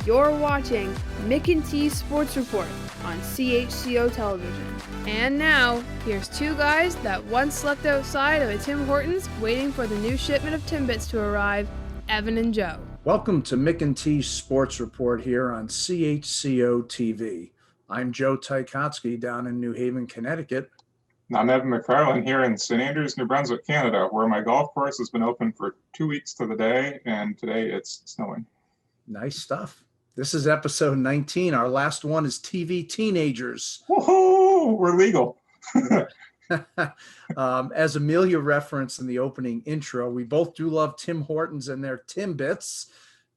You're watching Mick and T's Sports Report on CHCO Television. And now, here's two guys that once slept outside of a Tim Hortons waiting for the new shipment of Timbits to arrive, Evan and Joe. Welcome to Mick and T's Sports Report here on CHCO-TV. I'm Joe Ticotsky down in New Haven, Connecticut. I'm Evan McFarlane here in St. Andrews, New Brunswick, Canada, where my golf course has been open for 2 weeks to the day, and today it's snowing. Nice stuff. This is episode 19. Our last one is TV Teenagers. Woohoo! We're legal. As Amelia referenced in the opening intro, we both do love Tim Hortons and their Timbits,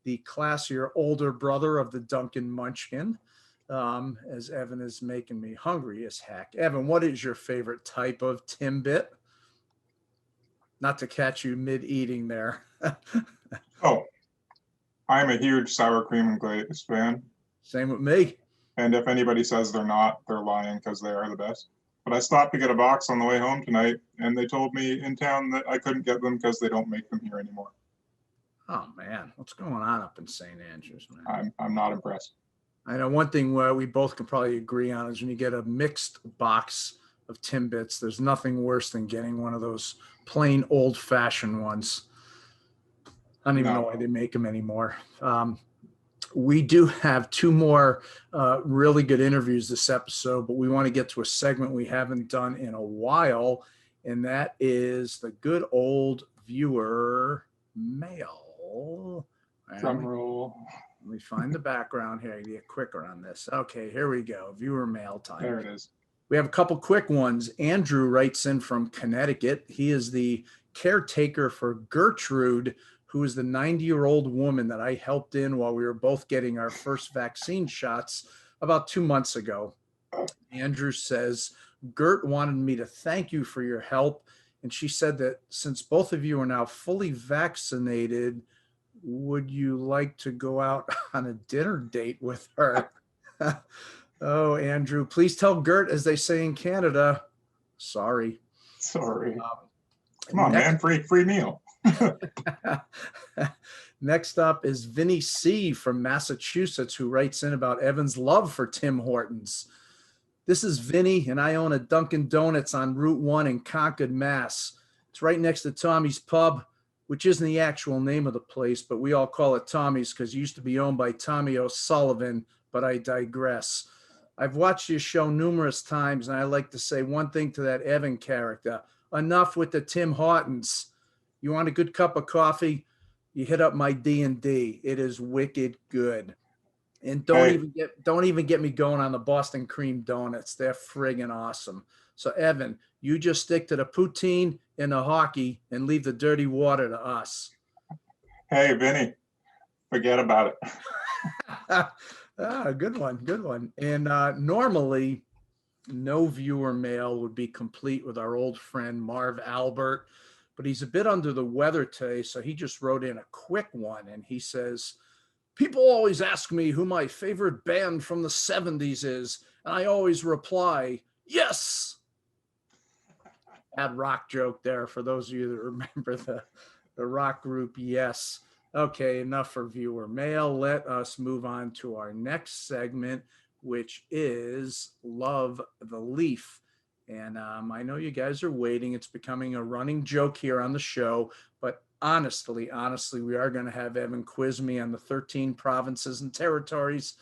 the classier older brother of the Duncan Munchkin. As Evan is making me hungry as heck. Evan, what is your favorite type of Timbit? Not to catch you mid-eating there. Oh, I'm a huge sour cream and glaze fan. Same with me. And if anybody says they're not, they're lying because they are the best. But I stopped to get a box on the way home tonight, and they told me in town that I couldn't get them because they don't make them here anymore. Oh, man. What's going on up in St. Andrews, man? I'm not impressed. I know one thing where we both can probably agree on is when you get a mixed box of Timbits, there's nothing worse than getting one of those plain old-fashioned ones. I don't even know why they make them anymore. We do have two more really good interviews this episode, but we want to get to a segment we haven't done in a while, and that is the good old viewer mail. Drum roll. Let me find the background here. Get quicker on this. Okay, here we go. Viewer mail time. There it is. We have a couple quick ones. Andrew writes in from Connecticut. He is the caretaker for Gertrude, who is the 90-year-old woman that I helped in while we were both getting our first vaccine shots about 2 months ago. Andrew says, Gert wanted me to thank you for your help. And she said that since both of you are now fully vaccinated, would you like to go out on a dinner date with her? Oh, Andrew, please tell Gert, as they say in Canada, sorry. Sorry. Come on, man, free meal. Next up is Vinny C. from Massachusetts, who writes in about Evan's love for Tim Hortons. This is Vinny, and I own a Dunkin' Donuts on Route 1 in Concord, Mass. It's right next to Tommy's Pub, which isn't the actual name of the place, but we all call it Tommy's because it used to be owned by Tommy O'Sullivan, but I digress. I've watched your show numerous times, and I like to say one thing to that Evan character. Enough with the Tim Hortons. You want a good cup of coffee? You hit up my D&D. It is wicked good. And don't even get me going on the Boston cream donuts. They're friggin' awesome. So Evan, you just stick to the poutine and the hockey and leave the dirty water to us. Hey, Vinny, forget about it. Good one. And normally, no viewer mail would be complete with our old friend Marv Albert, but he's a bit under the weather today, so he just wrote in a quick one, and he says, people always ask me who my favorite band from the 70s is, and I always reply, yes! Bad rock joke there for those of you that remember the rock group Yes. Okay, enough for viewer mail. Let us move on to our next segment, which is Love the Leaf. And I know you guys are waiting. It's becoming a running joke here on the show. But honestly, we are going to have Evan quiz me on the 13 provinces and territories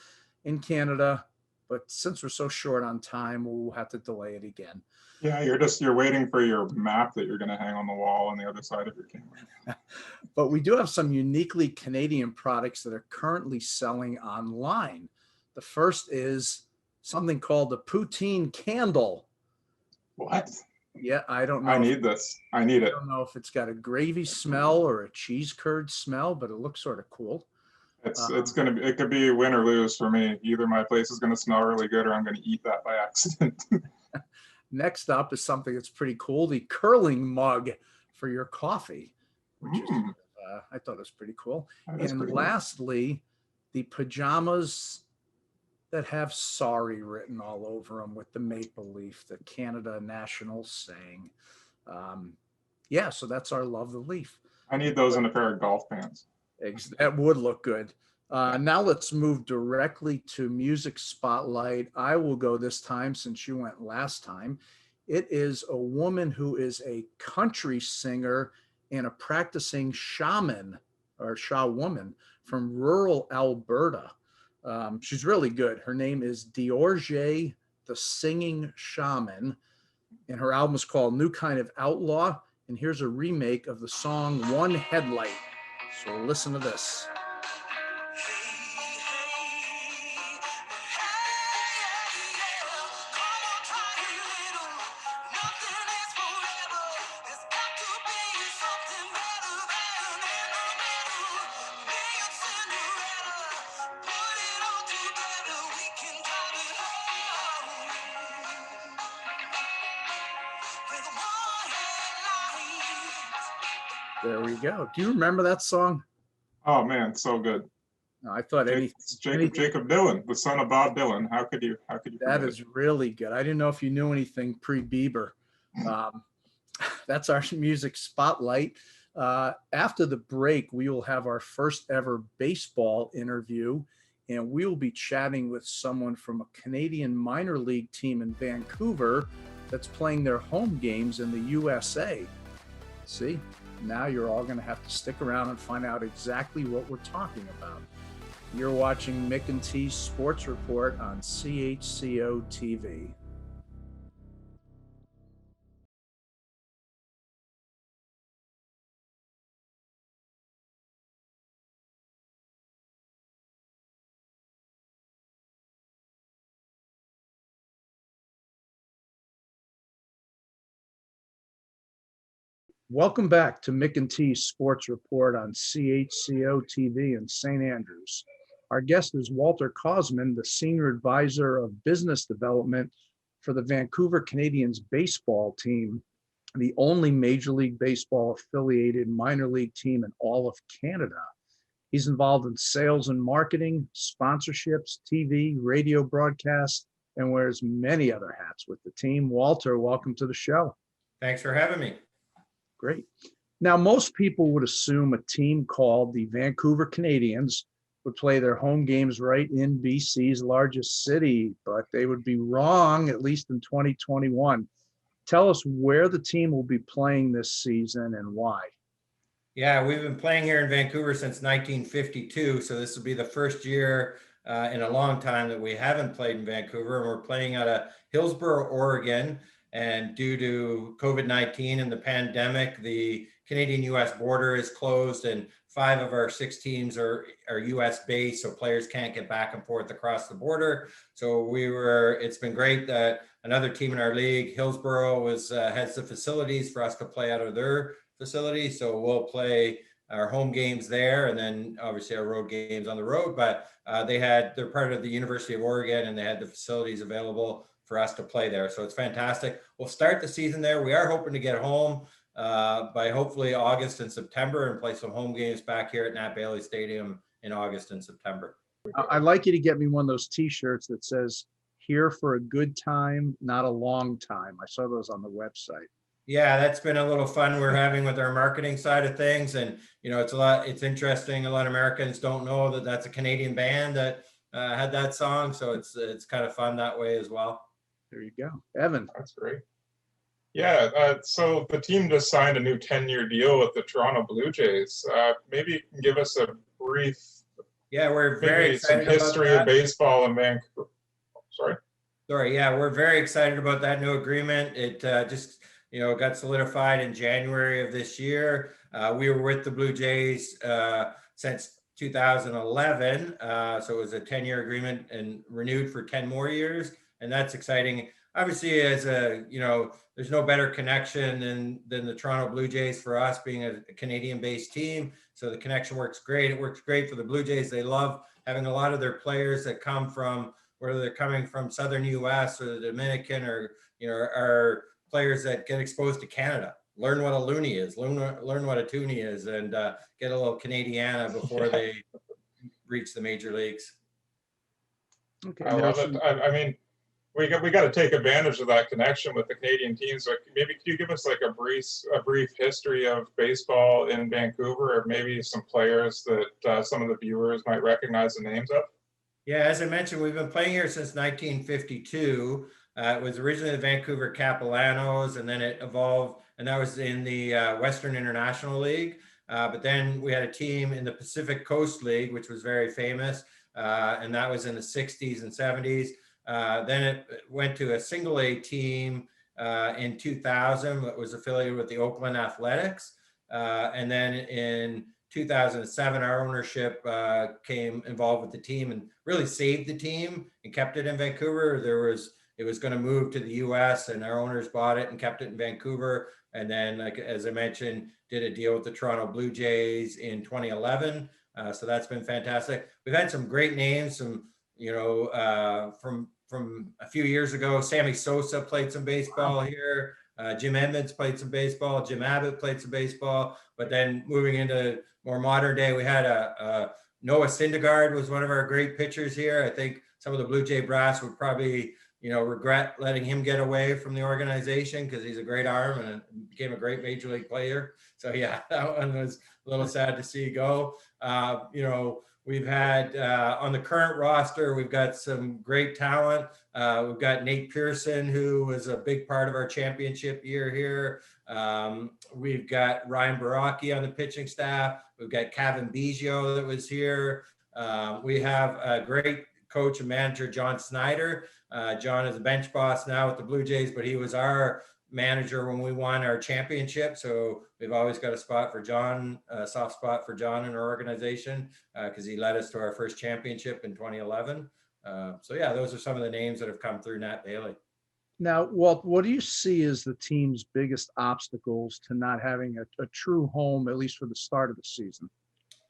in Canada. But since we're so short on time, we'll have to delay it again. Yeah, you're waiting for your map that you're going to hang on the wall on the other side of your camera. But we do have some uniquely Canadian products that are currently selling online. The first is something called the Poutine Candle. What? Yeah, I don't know. I need this. I need it. I don't know if it's got a gravy smell or a cheese curd smell, but it looks sort of cool. It could be win or lose for me. Either my place is going to smell really good or I'm going to eat that by accident. Next up is something that's pretty cool, the curling mug for your coffee, which is, I thought it was pretty cool. And lastly, the pajamas that have sorry written all over them with the maple leaf, the Canada national saying. So that's our Love the Leaf. I need those in a pair of golf pants. That would look good. Now let's move directly to Music Spotlight. I will go this time since you went last time. It is a woman who is a country singer and a practicing shaman or Shaw woman from rural Alberta. She's really good. Her name is Diorje the Singing Shaman, and her album is called New Kind of Outlaw. And here's a remake of the song One Headlight. So listen to this. There we go. Do you remember that song? Oh man, so good. No, I thought Jacob Dylan, the son of Bob Dylan. How could you? That is really good. I didn't know if you knew anything pre-Bieber. That's our music spotlight. After the break, we will have our first ever baseball interview, and we will be chatting with someone from a Canadian minor league team in Vancouver that's playing their home games in the USA. See, now you're all going to have to stick around and find out exactly what we're talking about. You're watching Mick and T's Sports Report on CHCO-TV. Welcome back to Mick and T's Sports Report on CHCO-TV in St. Andrews. Our guest is Walter Cosman, the Senior Advisor of Business Development for the Vancouver Canadians Baseball Team, the only Major League Baseball affiliated minor league team in all of Canada. He's involved in sales and marketing, sponsorships, TV, radio broadcasts, and wears many other hats with the team. Walter, welcome to the show. Thanks for having me. Great. Now, most people would assume a team called the Vancouver Canadians would play their home games right in BC's largest city, but they would be wrong, at least in 2021. Tell us where the team will be playing this season and why. Yeah, we've been playing here in Vancouver since 1952, so this will be the first year in a long time that we haven't played in Vancouver, and we're playing out of Hillsboro, Oregon. And due to COVID-19 and the pandemic, the Canadian-US border is closed, and 5 of our 6 teams are US based, so players can't get back and forth across the border. So it's been great that another team in our league, Hillsboro, has the facilities for us to play out of their facility. So we'll play our home games there, and then obviously our road games on the road. But they're part of the University of Oregon, and they had the facilities available for us to play there. So it's fantastic. We'll start the season there. We are hoping to get home by hopefully August and September and play some home games back here at Nat Bailey Stadium in August and September. I'd like you to get me one of those t-shirts that says, "Here for a good time, not a long time." I saw those on the website. Yeah, that's been a little fun we're having with our marketing side of things. And, it's interesting. A lot of Americans don't know that that's a Canadian band that had that song. So it's kind of fun that way as well. There you go. Evan. That's great. Yeah, so the team just signed a new 10-year deal with the Toronto Blue Jays. Maybe you can give us a brief, we're very excited some history of baseball in Vancouver. Sorry. Yeah, we're very excited about that new agreement. It just got solidified in January of this year. We were with the Blue Jays since 2011, so it was a 10-year agreement and renewed for 10 more years. And that's exciting. Obviously, there's no better connection than the Toronto Blue Jays for us being a Canadian-based team. So the connection works great. It works great for the Blue Jays. They love having a lot of their players that come from, whether they're coming from Southern US or the Dominican or, are players that get exposed to Canada, learn what a loony is, learn what a toonie is, and get a little Canadiana before they reach the major leagues. Okay. I love it. I mean, we got to take advantage of that connection with the Canadian teams. So maybe could you give us like a brief history of baseball in Vancouver, or maybe some players that some of the viewers might recognize the names of? Yeah, as I mentioned, we've been playing here since 1952. It was originally the Vancouver Capellanos, and then it evolved, and that was in the Western International League. But then we had a team in the Pacific Coast League, which was very famous, and that was in the 60s and 70s. Then it went to a single A team in 2000 that was affiliated with the Oakland Athletics. And then in 2007, our ownership came involved with the team and really saved the team and kept it in Vancouver. It was going to move to the US, and our owners bought it and kept it in Vancouver. And then, like, as I mentioned, did a deal with the Toronto Blue Jays in 2011. So that's been fantastic. We've had some great names, from a few years ago. Sammy Sosa played some baseball here. Jim Edmonds played some baseball. Jim Abbott played some baseball. But then moving into more modern day, we had Noah Syndergaard was one of our great pitchers here. I think some of the Blue Jay brass would probably, regret letting him get away from the organization, because he's a great arm and became a great major league player. So yeah, that one was a little sad to see go. We've had on the current roster, we've got some great talent. We've got Nate Pearson, who was a big part of our championship year here. We've got Ryan Baraki on the pitching staff. We've got Kevin Biggio that was here. We have a great coach and manager, John Snyder. John is a bench boss now with the Blue Jays, but he was our manager when we won our championship. So we've always got a spot for John, a soft spot for John in our organization, because he led us to our first championship in 2011. So yeah, those are some of the names that have come through Nat Bailey. Now, Walt, what do you see as the team's biggest obstacles to not having a true home, at least for the start of the season?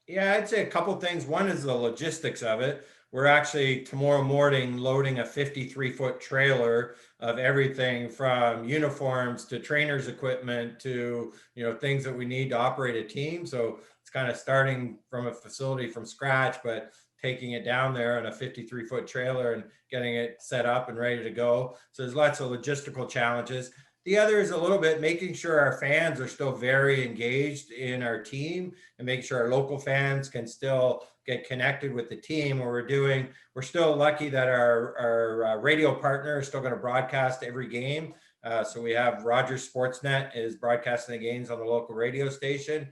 Yeah, I'd say a couple things. One is the logistics of it. We're actually tomorrow morning loading a 53-foot trailer of everything from uniforms to trainers equipment to, things that we need to operate a team. So it's kind of starting from a facility from scratch, but taking it down there on a 53-foot trailer and getting it set up and ready to go. So there's lots of logistical challenges. The other is a little bit making sure our fans are still very engaged in our team, and making sure our local fans can still get connected with the team. We're still lucky that our radio partner is still going to broadcast every game. So we have Rogers Sportsnet is broadcasting the games on the local radio station.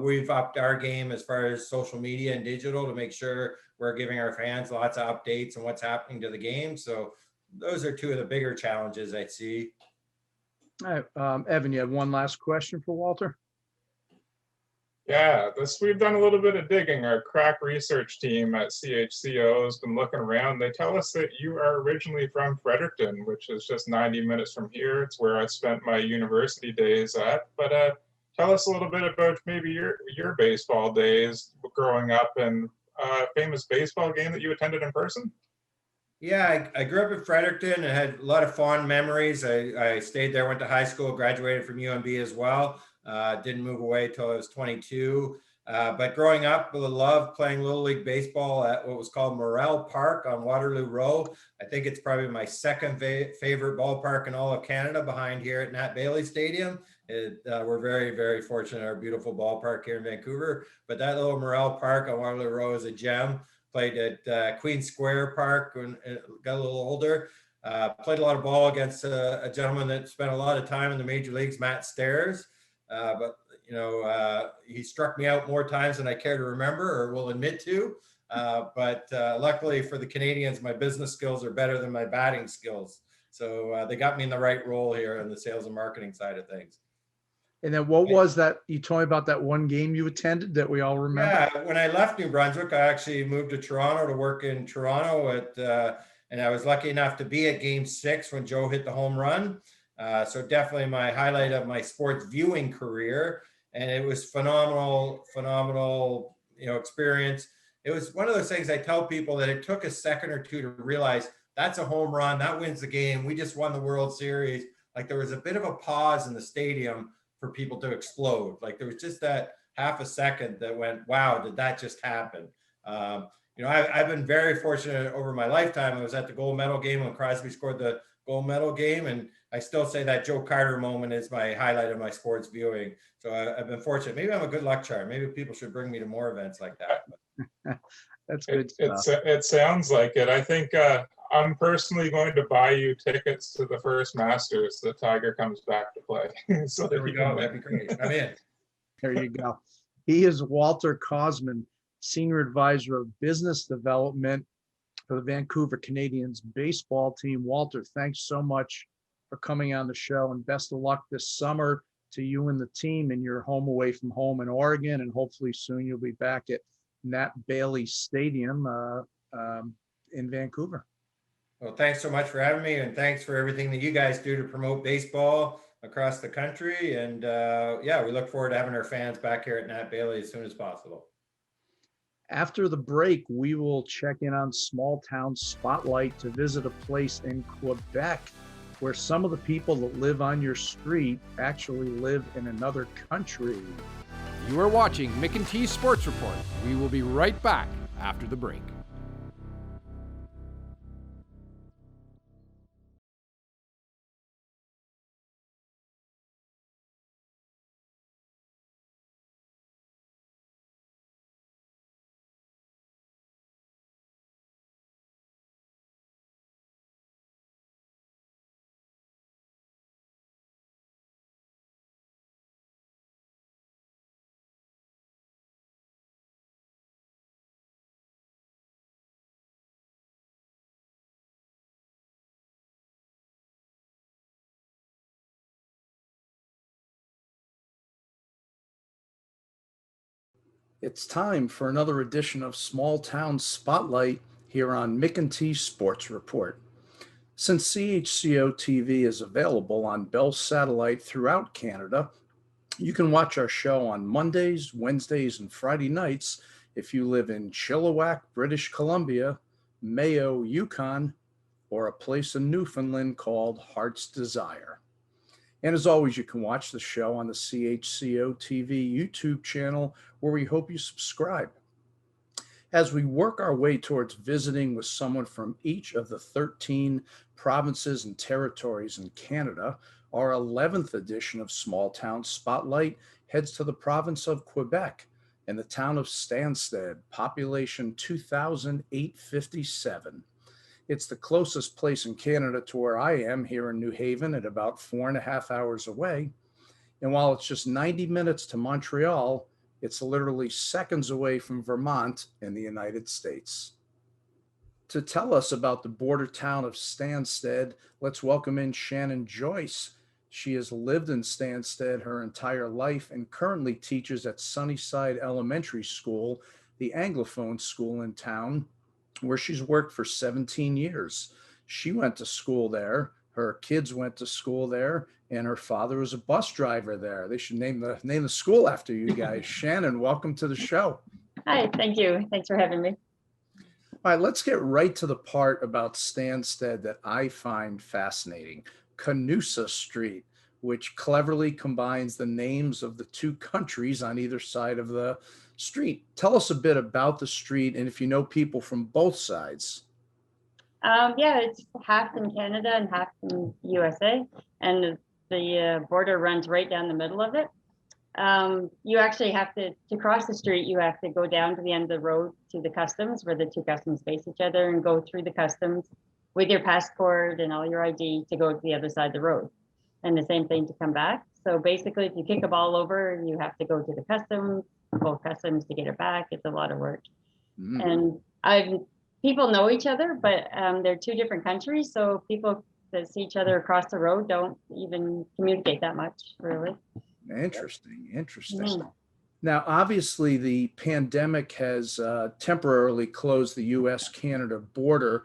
We've upped our game as far as social media and digital to make sure we're giving our fans lots of updates on what's happening to the game. So those are two of the bigger challenges I see. All right, Evan, you have one last question for Walter? Yeah, we've done a little bit of digging. Our crack research team at CHCO has been looking around. They tell us that you are originally from Fredericton, which is just 90 minutes from here. It's where I spent my university days at. But tell us a little bit about maybe your baseball days growing up, and a famous baseball game that you attended in person. Yeah, I grew up in Fredericton and had a lot of fond memories. I stayed there, went to high school, graduated from UNB as well. Didn't move away till I was 22. But growing up, I loved playing Little League Baseball at what was called Morel Park on Waterloo Row. I think it's probably my second favorite ballpark in all of Canada, behind here at Nat Bailey Stadium. We're very, very fortunate, our beautiful ballpark here in Vancouver. But that little Morel Park on Waterloo Row is a gem. Played at Queen Square Park when I got a little older. Played a lot of ball against a gentleman that spent a lot of time in the major leagues, Matt Stairs. But he struck me out more times than I care to remember or will admit to. But luckily for the Canadiens, my business skills are better than my batting skills. So they got me in the right role here on the sales and marketing side of things. And then what was that? You told me about that one game you attended that we all remember. Yeah, when I left New Brunswick, I actually moved to Toronto to work in Toronto and I was lucky enough to be at Game 6 when Joe hit the home run. So definitely my highlight of my sports viewing career, and it was phenomenal experience. It was one of those things I tell people that it took a second or two to realize that's a home run, that wins the game. We just won the World Series. Like, there was a bit of a pause in the stadium for people to explode. Like, there was just that half a second that went, wow, did that just happen? I've been very fortunate over my lifetime. I was at the gold medal game when Crosby scored the gold medal game, and I still say that Joe Carter moment is my highlight of my sports viewing. So I've been fortunate. Maybe I'm a good luck charm. Maybe people should bring me to more events like that. That's good stuff. It sounds like it. I think I'm personally going to buy you tickets to the first Masters that Tiger comes back to play. So There we go. That'd be great. I'm in. There you go. He is Walter Cosman, Senior Advisor of Business Development for the Vancouver Canadians Baseball Team. Walter, thanks so much for coming on the show, and best of luck this summer to you and the team in your home away from home in Oregon, and hopefully soon you'll be back at Nat Bailey Stadium in Vancouver. Well, thanks so much for having me, and thanks for everything that you guys do to promote baseball across the country. And yeah, we look forward to having our fans back here at Nat Bailey as soon as possible. After the break, we will check in on Small Town Spotlight to visit a place in Quebec where some of the people that live on your street actually live in another country. You are watching Mick and T's Sports Report. We will be right back after the break. It's time for another edition of Small Town Spotlight here on Mick and T Sports Report. Since CHCO-TV is available on Bell Satellite throughout Canada, you can watch our show on Mondays, Wednesdays, and Friday nights if you live in Chilliwack, British Columbia, Mayo, Yukon, or a place in Newfoundland called Heart's Desire. And as always, you can watch the show on the CHCO-TV YouTube channel, where we hope you subscribe. As we work our way towards visiting with someone from each of the 13 provinces and territories in Canada, our 11th edition of Small Town Spotlight heads to the province of Quebec and the town of Stanstead, population 2,857. It's the closest place in Canada to where I am here in New Haven, at about 4.5 hours away. And while it's just 90 minutes to Montreal, it's literally seconds away from Vermont in the United States. To tell us about the border town of Stanstead, let's welcome in Shannon Joyce. She has lived in Stanstead her entire life and currently teaches at Sunnyside Elementary School, the Anglophone school in town, where she's worked for 17 years. She went to school there, her kids went to school there, and her father was a bus driver there. They should name the school after you guys. Shannon, welcome to the show. Hi, thank you. Thanks for having me. All right, let's get right to the part about Stanstead that I find fascinating. Canusa Street, which cleverly combines the names of the two countries on either side of the street. Tell us a bit about the street, and if you know people from both sides. Yeah, it's half in Canada and half in USA, and the border runs right down the middle of it. You actually have to cross the street, you have to go down to the end of the road to the customs, where the two customs face each other, and go through the customs with your passport and all your ID to go to the other side of the road. And the same thing to come back. So basically, if you kick a ball over, you have to go to the customs, both customs to get it back. It's a lot of work. And people know each other, but they're two different countries. So people that see each other across the road don't even communicate that much, really. Interesting. Now, obviously, the pandemic has temporarily closed the U.S.-Canada border.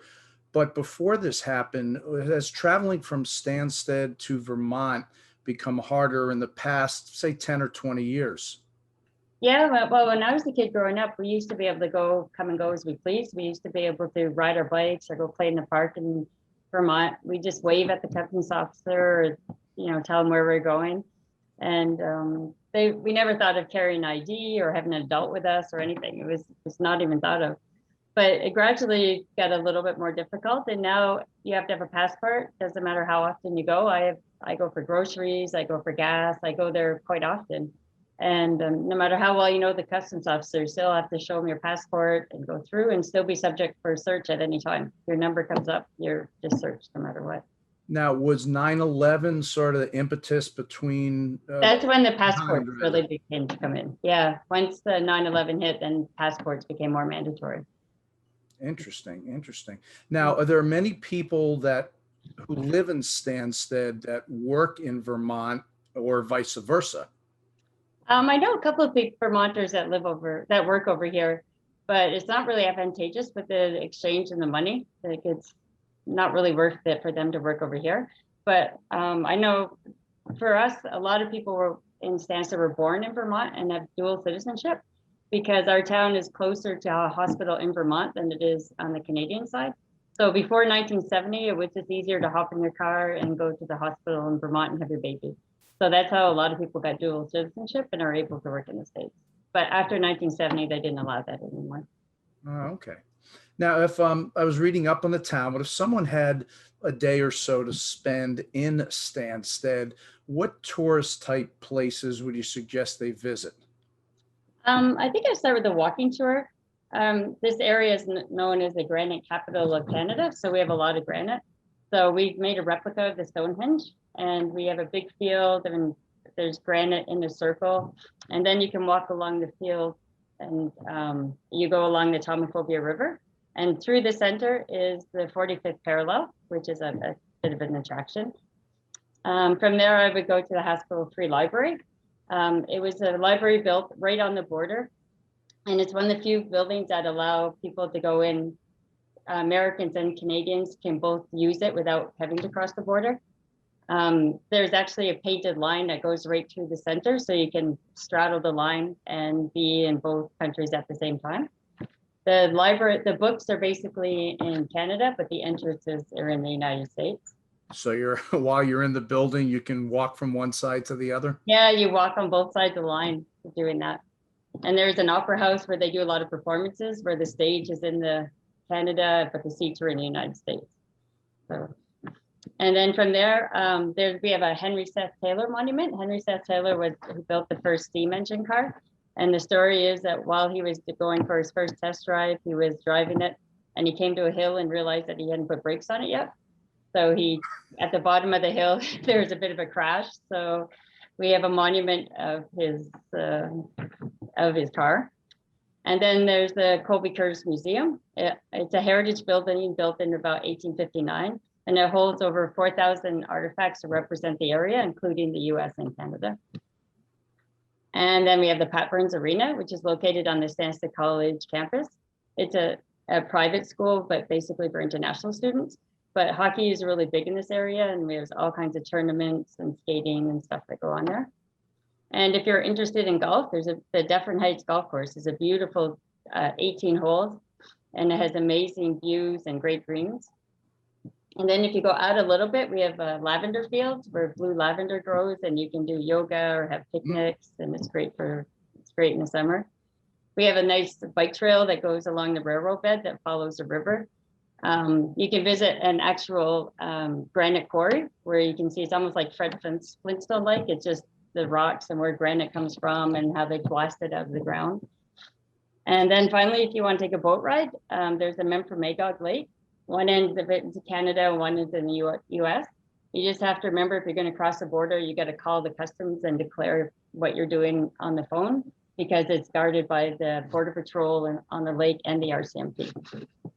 But before this happened, has traveling from Stanstead to Vermont become harder in the past, say, 10 or 20 years? Yeah, well, when I was a kid growing up, we used to be able to come and go as we pleased. We used to be able to ride our bikes or go play in the park in Vermont. We just wave at the customs officer, or, tell them where we're going. And we never thought of carrying ID or having an adult with us or anything. It was not even thought of. but it gradually got a little bit more difficult. And now you have to have a passport. Doesn't matter how often you go. I go for groceries, I go for gas, I go there quite often. And no matter how well you know the customs officer, you still have to show them your passport and go through and still be subject for search at any time. Your number comes up, you're just searched no matter what. Now, was 9/11 sort of the impetus between? That's when the passports really began to come in. Yeah, once the 9/11 hit, then passports became more mandatory. Interesting, interesting. Now, are there many people who live in Stanstead that work in Vermont, or vice versa? I know a couple of big Vermonters that work over here, but it's not really advantageous with the exchange and the money. Like, it's not really worth it for them to work over here. But I know for us, a lot of people in Stanstead were born in Vermont and have dual citizenship, because our town is closer to a hospital in Vermont than it is on the Canadian side. So before 1970, it was just easier to hop in your car and go to the hospital in Vermont and have your baby. So that's how a lot of people got dual citizenship and are able to work in the States. But after 1970, they didn't allow that anymore. Oh, okay. Now, if I was reading up on the town, but if someone had a day or so to spend in Stanstead, what tourist type places would you suggest they visit? I think I'll start with the walking tour. This area is known as the granite capital of Canada. So we have a lot of granite. So we've made a replica of the Stonehenge, and we have a big field and there's granite in a circle. And then you can walk along the field and you go along the Tomophobia River. And through the center is the 45th parallel, which is a bit of an attraction. From there, I would go to the Haskell Free Library. It was a library built right on the border. And it's one of the few buildings that allow people to go in. Americans and Canadians can both use it without having to cross the border. There's actually a painted line that goes right through the center, so you can straddle the line and be in both countries at the same time. The library, the books are basically in Canada, but the entrances are in the United States. So while you're in the building, you can walk from one side to the other? Yeah, you walk on both sides of the line doing that. And there's an opera house where they do a lot of performances, where the stage is in the Canada, but the seats are in the United States. So, and then from there, we have a Henry Seth Taylor monument. Henry Seth Taylor who built the first steam engine car. And the story is that while he was going for his first test drive, he was driving it and he came to a hill and realized that he hadn't put brakes on it yet. So at the bottom of the hill, there was a bit of a crash. So we have a monument of his car. And then there's the Colby Curtis Museum. It's a heritage building built in about 1859, and it holds over 4,000 artifacts to represent the area, including the US and Canada. And then we have the Pat Burns Arena, which is located on the Stanstead College campus. It's a private school, but basically for international students. But hockey is really big in this area, and there's all kinds of tournaments and skating and stuff that go on there. And if you're interested in golf, the Dufferin Heights Golf Course is a beautiful 18 holes, and it has amazing views and great greens. And then if you go out a little bit, we have lavender fields where blue lavender grows, and you can do yoga or have picnics, and it's great in the summer. We have a nice bike trail that goes along the railroad bed that follows the river. You can visit an actual granite quarry where you can see it's almost like Fred Flintstone-like. It's just the rocks and where granite comes from and how they blast it out of the ground. And then finally, if you want to take a boat ride, there's the Memphremagog Lake. One end of it is Canada, one is in the US. You just have to remember, if you're going to cross the border, you got to call the customs and declare what you're doing on the phone, because it's guarded by the Border Patrol and on the lake and the RCMP.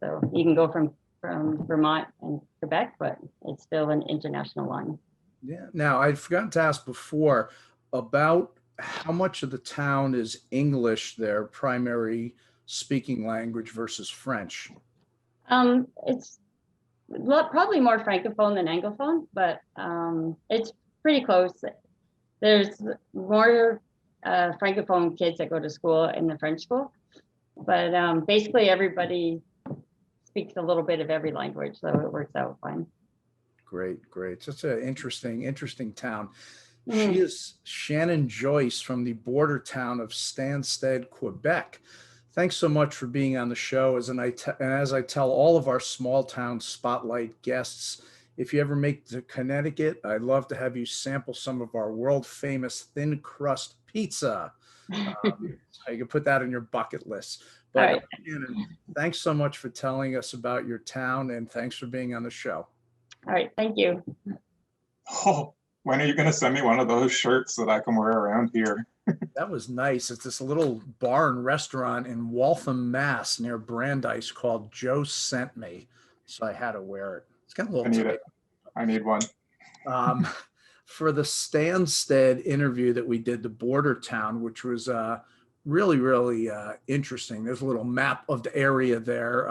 So you can go from Vermont and Quebec, but it's still an international line. Yeah. Now, I'd forgotten to ask before about how much of the town is English, their primary speaking language, versus French. It's probably more Francophone than Anglophone, but it's pretty close. There's more Francophone kids that go to school in the French school, but basically everybody speaks a little bit of every language, so it works out fine. Great. Such an interesting town. Mm. She is Shannon Joyce from the border town of Stanstead, Quebec. Thanks so much for being on the show. As I tell all of our small town spotlight guests, if you ever make it to Connecticut, I'd love to have you sample some of our world famous thin crust pizza. So you can put that on your bucket list. But All right. Shannon, thanks so much for telling us about your town, and thanks for being on the show. All right. Thank you. Oh, when are you going to send me one of those shirts that I can wear around here? That was nice. It's this little bar and restaurant in Waltham, Mass, near Brandeis called Joe Sent Me. So I had to wear it. It's got a little I need tight. it. I need one. For the Stanstead interview that we did, the border town, which was really, really interesting. There's a little map of the area there.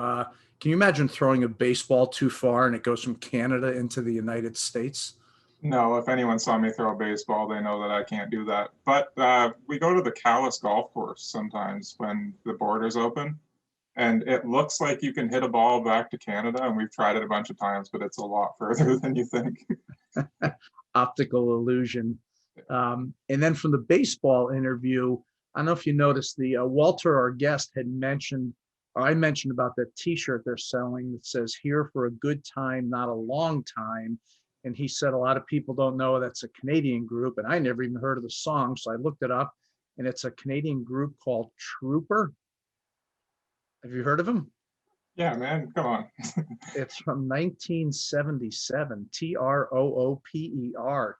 Can you imagine throwing a baseball too far and it goes from Canada into the United States? No, if anyone saw me throw a baseball, they know that I can't do that. But we go to the Calais golf course sometimes when the border's open, and it looks like you can hit a ball back to Canada, and we've tried it a bunch of times, but it's a lot further than you think. Optical illusion. And then from the baseball interview, I don't know if you noticed, the Walter, our guest, had mentioned, or I mentioned about that T-shirt they're selling that says "Here for a good time, not a long time." And he said a lot of people don't know that's a Canadian group, and I never even heard of the song, so I looked it up, and it's a Canadian group called Trooper. Have you heard of them? Yeah, man, come on. It's from 1977. Trooper.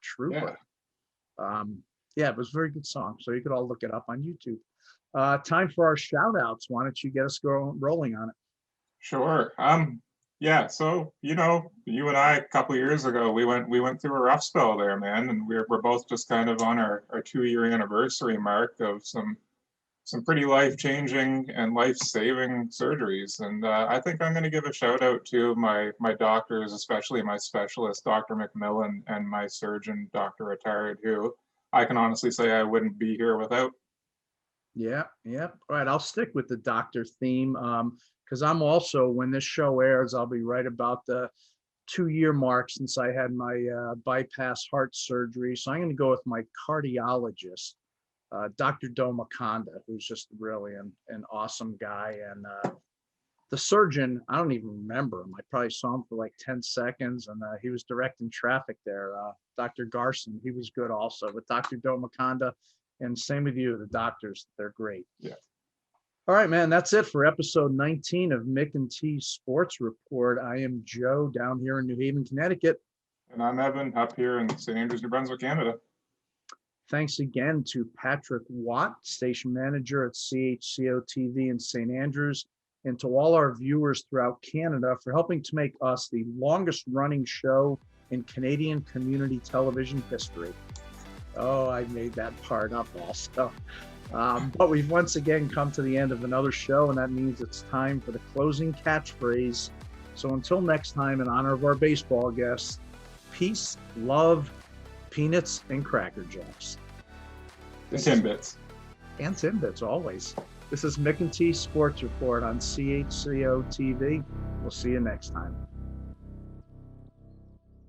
Trooper. Yeah, it was a very good song. So you could all look it up on YouTube. Time for our shout outs. Why don't you get us rolling on it? Sure. Yeah, so you and I a couple of years ago, we went through a rough spell there, man, and we're both just kind of on our 2-year anniversary mark of some pretty life-changing and life-saving surgeries. And I think I'm going to give a shout out to my doctors, especially my specialist, Dr. McMillan, and my surgeon, Dr. Attard, who I can honestly say I wouldn't be here without. Yeah. All right, I'll stick with the doctor theme because I'm also, when this show airs, I'll be right about the 2-year mark since I had my bypass heart surgery. So I'm going to go with my cardiologist, Dr. Domakanda, who's just really an awesome guy. And the surgeon, I don't even remember him. I probably saw him for like 10 seconds, and he was directing traffic there. Dr. Garson, he was good also. But Dr. Domakanda, and same with you, the doctors, they're great. Yeah. All right, man, that's it for episode 19 of Mick and T Sports Report. I am Joe down here in New Haven, Connecticut. And I'm Evan up here in St. Andrews, New Brunswick, Canada. Thanks again to Patrick Watt, station manager at CHCO-TV in St. Andrews, and to all our viewers throughout Canada for helping to make us the longest running show in Canadian community television history. Oh, I made that part up also. But we've once again come to the end of another show, and that means it's time for the closing catchphrase. So until next time, in honor of our baseball guests, peace, love, peanuts, and Cracker Jacks. And Timbits. And Timbits, always. This is Mick and T Sports Report on CHCO-TV. We'll see you next time.